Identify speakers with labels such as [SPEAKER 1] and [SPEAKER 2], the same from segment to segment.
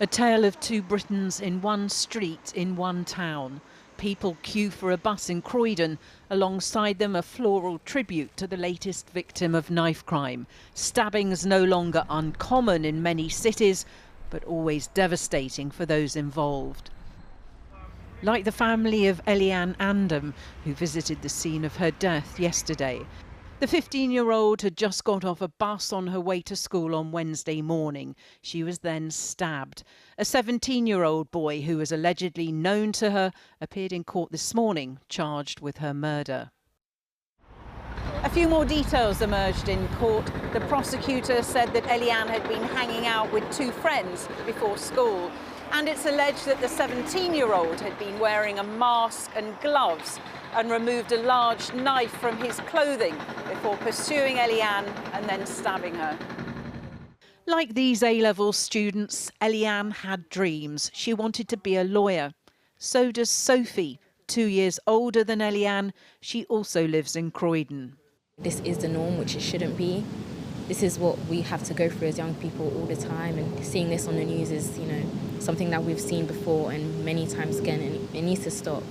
[SPEAKER 1] A tale of two Britons in one street in one town. People queue for a bus in Croydon. Alongside them, a floral tribute to the latest victim of knife crime. Stabbings no longer uncommon in many cities, but always devastating for those involved. Like the family of Elianne Andam, who visited the scene of her death yesterday. The 15-year-old had just got off a bus on her way to school on Wednesday morning. She was then stabbed. A 17-year-old boy who was allegedly known to her appeared in court this morning, charged with her murder. A few more details emerged in court. The prosecutor said that Elianne had been hanging out with two friends before school. And it's alleged that the 17-year-old had been wearing a mask and gloves and removed a large knife from his clothing before pursuing Elianne and then stabbing her. Like these A-level students, Elianne had dreams. She wanted to be a lawyer. So does Sophie, 2 years older than Elianne. She also lives in Croydon.
[SPEAKER 2] This is the norm, which it shouldn't be. This is what we have to go through as young people all the time, and seeing this on the news is, something that we've seen before and many times again, and it needs to stop.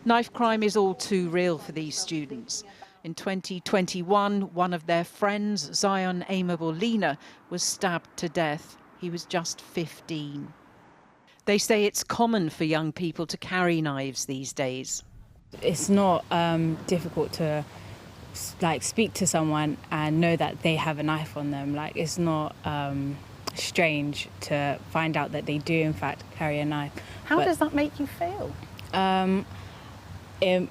[SPEAKER 1] Knife crime is all too real for these students. In 2021, one of their friends, Zion Amiable Lena, was stabbed to death. He was just 15. They say it's common for young people to carry knives these days.
[SPEAKER 3] It's not difficult to speak to someone and know that they have a knife on them. It's not strange to find out that they do in fact carry a knife.
[SPEAKER 1] How does that make you feel?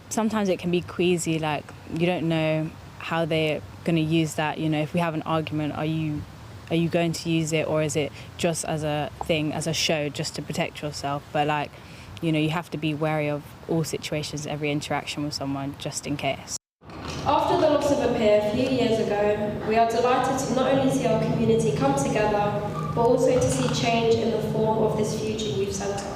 [SPEAKER 3] Sometimes it can be queasy, you don't know how they're going to use that. If we have an argument, are you going to use it, or is it just as a thing, as a show, just to protect yourself? But you have to be wary of all situations, every interaction with someone, just in case.
[SPEAKER 4] After the loss of a peer a few years ago, we are delighted to not only see our community come together, but also to see change in the form of this future youth centre.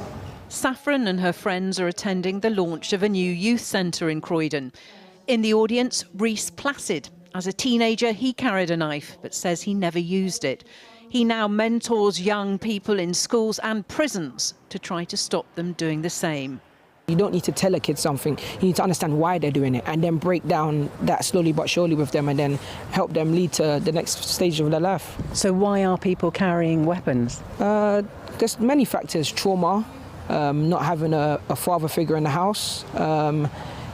[SPEAKER 1] Saffron and her friends are attending the launch of a new youth centre in Croydon. In the audience, Reese Placid. As a teenager, he carried a knife, but says he never used it. He now mentors young people in schools and prisons to try to stop them doing the same.
[SPEAKER 5] You don't need to tell a kid something, you need to understand why they're doing it and then break down that slowly but surely with them and then help them lead to the next stage of their life.
[SPEAKER 1] So why are people carrying weapons?
[SPEAKER 5] There's many factors: trauma, not having a father figure in the house,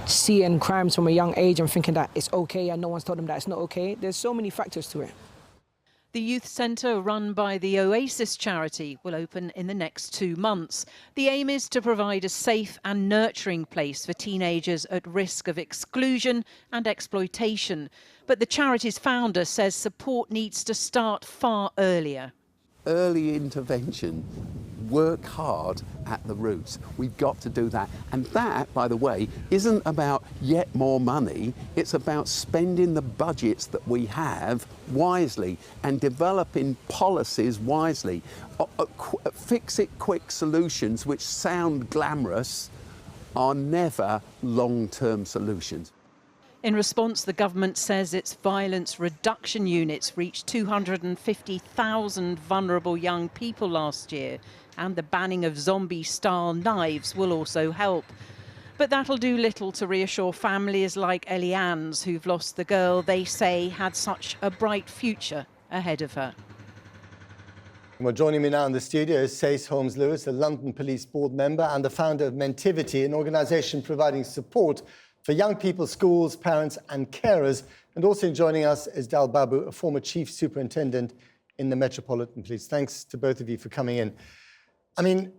[SPEAKER 5] seeing crimes from a young age and thinking that it's okay and no one's told them that it's not okay. There's so many factors to it.
[SPEAKER 1] The youth centre, run by the Oasis charity, will open in the next 2 months. The aim is to provide a safe and nurturing place for teenagers at risk of exclusion and exploitation. But the charity's founder says support needs to start far earlier.
[SPEAKER 6] Early intervention, work hard at the roots. We've got to do that. And that, by the way, isn't about yet more money. It's about spending the budgets that we have wisely and developing policies wisely. Fix-it-quick solutions which sound glamorous are never long-term solutions.
[SPEAKER 1] In response, the government says its violence reduction units reached 250,000 vulnerable young people last year, and the banning of zombie-style knives will also help. But that'll do little to reassure families like Elianne's, who've lost the girl they say had such a bright future ahead of her.
[SPEAKER 7] Well, joining me now in the studio is Sace Holmes-Lewis, a London Police Board member and the founder of Mentivity, an organisation providing support for young people, schools, parents and carers. And also joining us is Dal Babu, a former Chief Superintendent in the Metropolitan Police. Thanks to both of you for coming in. I mean,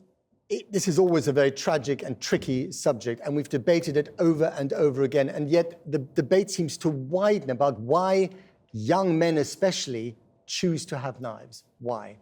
[SPEAKER 7] this is always a very tragic and tricky subject, and we've debated it over and over again, and yet the debate seems to widen about why young men especially choose to have knives. Why?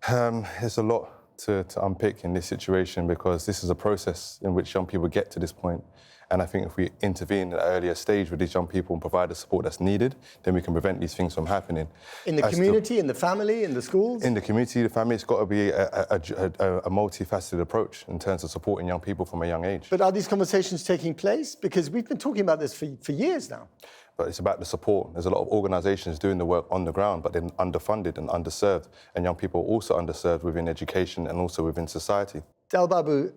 [SPEAKER 8] There's a lot to unpick in this situation, because this is a process in which young people get to this point. And I think if we intervene at an earlier stage with these young people and provide the support that's needed, then we can prevent these things from happening.
[SPEAKER 7] In the community, in the family, in the schools? In
[SPEAKER 8] the community, the family, it's got to be a multifaceted approach in terms of supporting young people from a young age.
[SPEAKER 7] But are these conversations taking place? Because we've been talking about this for years now.
[SPEAKER 8] but it's about the support. There's a lot of organisations doing the work on the ground, but they're underfunded and underserved, and young people are also underserved within education and also within society.
[SPEAKER 7] Dalbabu,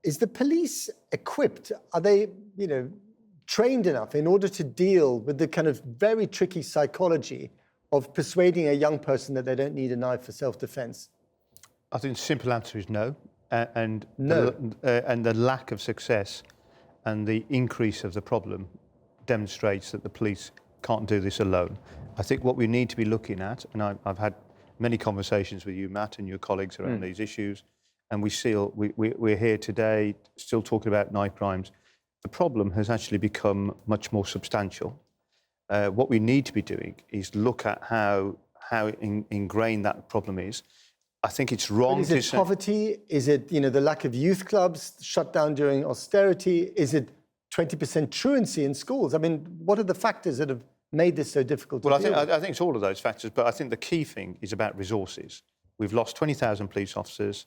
[SPEAKER 7] is the police equipped? Are they, trained enough in order to deal with the kind of very tricky psychology of persuading a young person that they don't need a knife for self-defence?
[SPEAKER 9] I think the simple answer is no. And
[SPEAKER 7] No.
[SPEAKER 9] And the lack of success and the increase of the problem demonstrates that the police can't do this alone. I think what we need to be looking at, and I've had many conversations with you, Matt, and your colleagues around these issues, and we're here today still talking about knife crimes. The problem has actually become much more substantial. What we need to be doing is look at how ingrained that problem is. I think it's wrong
[SPEAKER 7] to say... Is it poverty? Is it, the lack of youth clubs shut down during austerity? Is it 20% truancy in schools? I mean, what are the factors that have made this so difficult to deal with?
[SPEAKER 9] I think it's all of those factors, but I think the key thing is about resources. We've lost 20,000 police officers.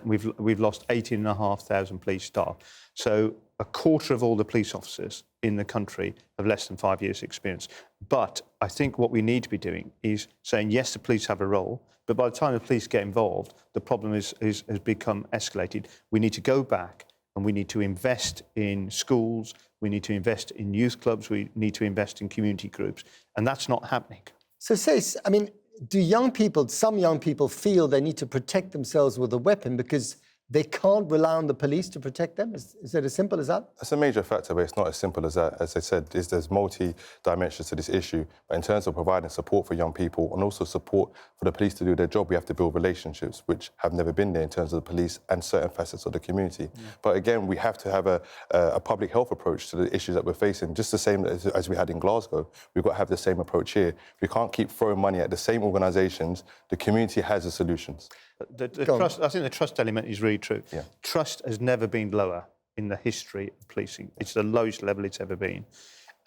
[SPEAKER 9] We've lost 18,500 police staff. So a quarter of all the police officers in the country have less than 5 years' experience. But I think what we need to be doing is saying, yes, the police have a role, but by the time the police get involved, the problem has become escalated. We need to go back and we need to invest in schools, we need to invest in youth clubs, we need to invest in community groups, and that's not happening.
[SPEAKER 7] So, Sace, I mean, do some young people feel they need to protect themselves with a weapon because they can't rely on the police to protect them? Is it as simple as that?
[SPEAKER 8] That's a major factor, but it's not as simple as that. As I said, there's multi-dimensions to this issue. But in terms of providing support for young people and also support for the police to do their job, we have to build relationships, which have never been there in terms of the police and certain facets of the community. But again, we have to have a public health approach to the issues that we're facing, just the same as we had in Glasgow. We've got to have the same approach here. We can't keep throwing money at the same organisations. The community has the solutions.
[SPEAKER 9] I think the trust element is really true.
[SPEAKER 8] Yeah.
[SPEAKER 9] Trust has never been lower in the history of policing. It's the lowest level it's ever been.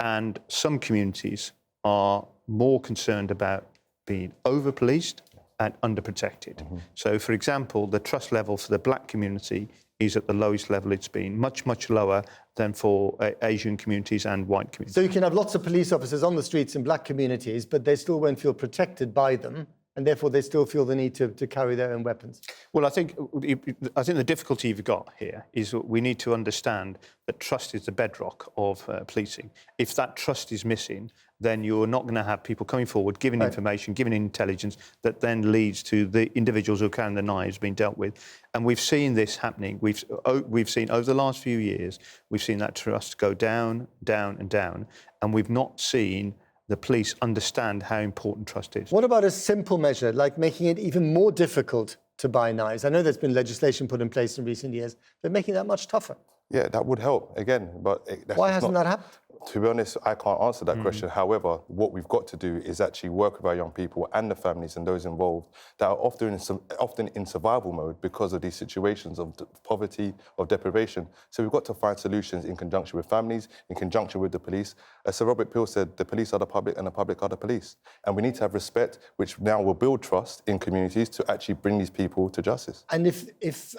[SPEAKER 9] And some communities are more concerned about being over-policed and under-protected. So, for example, the trust level for the black community is at the lowest level it's been, much, much lower than for Asian communities and white communities.
[SPEAKER 7] So you can have lots of police officers on the streets in black communities, but they still won't feel protected by them, and therefore they still feel the need to carry their own weapons.
[SPEAKER 9] Well, I think the difficulty you've got here is that we need to understand that trust is the bedrock of policing. If that trust is missing, then you're not going to have people coming forward, giving information, giving intelligence that then leads to the individuals who are carrying the knives being dealt with. And we've seen this happening. We've seen over the last few years, we've seen that trust go down, down and down, and we've not seen the police understand how important trust is.
[SPEAKER 7] What about a simple measure, like making it even more difficult to buy knives? I know there's been legislation put in place in recent years, but making that much tougher.
[SPEAKER 8] Yeah, that would help, again. But
[SPEAKER 7] why hasn't that happened?
[SPEAKER 8] To be honest, I can't answer that question. However, what we've got to do is actually work with our young people and the families and those involved that are often in survival mode because of these situations of poverty, of deprivation. So we've got to find solutions in conjunction with families, in conjunction with the police. As Sir Robert Peel said, the police are the public and the public are the police. And we need to have respect, which now will build trust in communities to actually bring these people to justice.
[SPEAKER 7] And if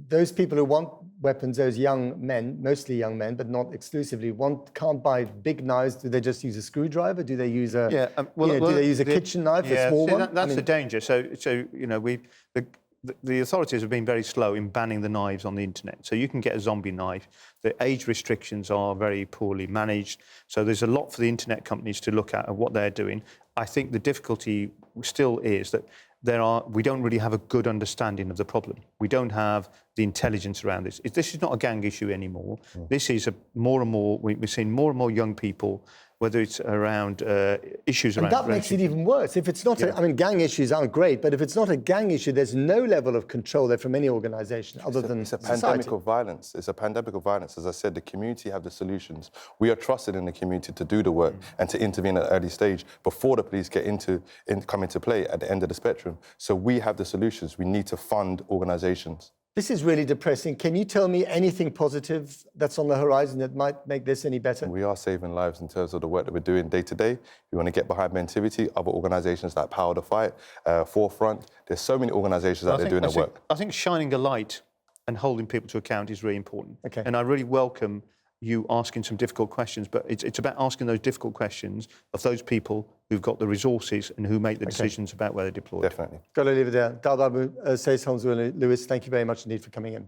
[SPEAKER 7] those people who want weapons, those young men, mostly young men, but not exclusively, can't buy big knives, do they just use a screwdriver? Do they use a do they use a kitchen knife, a small one?
[SPEAKER 9] That's the danger. So the authorities have been very slow in banning the knives on the internet. So you can get a zombie knife. The age restrictions are very poorly managed. So there's a lot for the internet companies to look at what they're doing. I think the difficulty still is that we don't really have a good understanding of the problem. We don't have the intelligence around this. This is not a gang issue anymore. This is we're seeing more and more young people, whether it's around issues around...
[SPEAKER 7] And that makes it even worse. If it's not gang issues aren't great, but if it's not a gang issue, there's no level of control there from any organisation other than
[SPEAKER 8] It's a
[SPEAKER 7] society.
[SPEAKER 8] pandemic of violence. It's a pandemic of violence. As I said, the community have the solutions. We are trusted in the community to do the work and to intervene at an early stage before the police come into play at the end of the spectrum. So we have the solutions. We need to fund organisations.
[SPEAKER 7] This is really depressing. Can you tell me anything positive that's on the horizon that might make this any better?
[SPEAKER 8] We are saving lives in terms of the work that we're doing day to day. We want to get behind Mentivity, other organisations like Power to Fight, Forefront. There's so many organisations out there doing their work.
[SPEAKER 9] I think shining a light and holding people to account is really important.
[SPEAKER 7] Okay.
[SPEAKER 9] And I really welcome you asking some difficult questions, but it's about asking those difficult questions of those people who've got the resources and who make the decisions about where they're deployed.
[SPEAKER 8] Definitely.
[SPEAKER 7] Got to leave it there. Dalbabu, Says Holmes Lewis, thank you very much indeed for coming in.